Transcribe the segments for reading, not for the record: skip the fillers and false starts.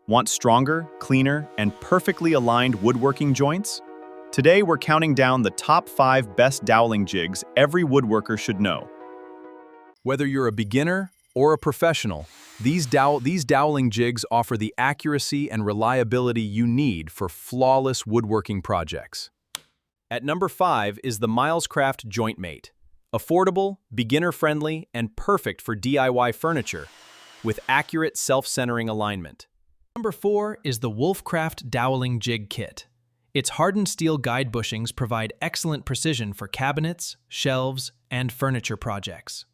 Want stronger, cleaner, and perfectly aligned woodworking joints? Today we're counting down the top 5 best doweling jigs every woodworker should know. Whether you're a beginner or a professional, these doweling jigs offer the accuracy and reliability you need for flawless woodworking projects. At number 5 is the Milescraft Joint Mate. Affordable, beginner-friendly, and perfect for DIY furniture, with accurate self-centering alignment. Number 4 is the Wolfcraft Doweling Jig Kit. Its hardened steel guide bushings provide excellent precision for cabinets, shelves, and furniture projects.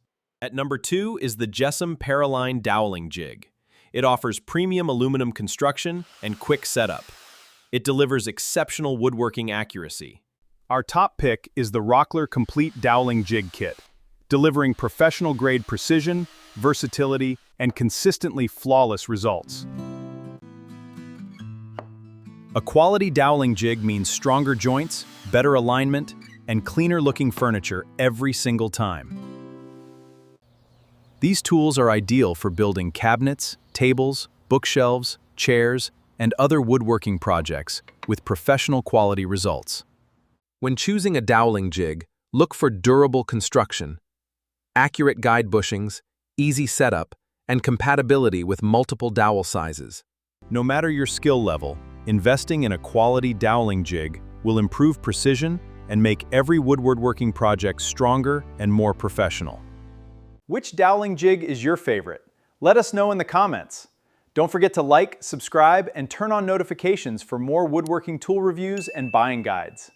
At number 2 is the Jessam Paraline Doweling Jig. It offers premium aluminum construction and quick setup. It delivers exceptional woodworking accuracy. Our top pick is the Rockler Complete Doweling Jig Kit, delivering professional-grade precision, versatility, and consistently flawless results. A quality doweling jig means stronger joints, better alignment, and cleaner-looking furniture every single time. These tools are ideal for building cabinets, tables, bookshelves, chairs, and other woodworking projects with professional quality results. When choosing a doweling jig, look for durable construction, accurate guide bushings, easy setup, and compatibility with multiple dowel sizes. No matter your skill level, investing in a quality doweling jig will improve precision and make every woodworking project stronger and more professional. Which doweling jig is your favorite? Let us know in the comments. Don't forget to like, subscribe, and turn on notifications for more woodworking tool reviews and buying guides.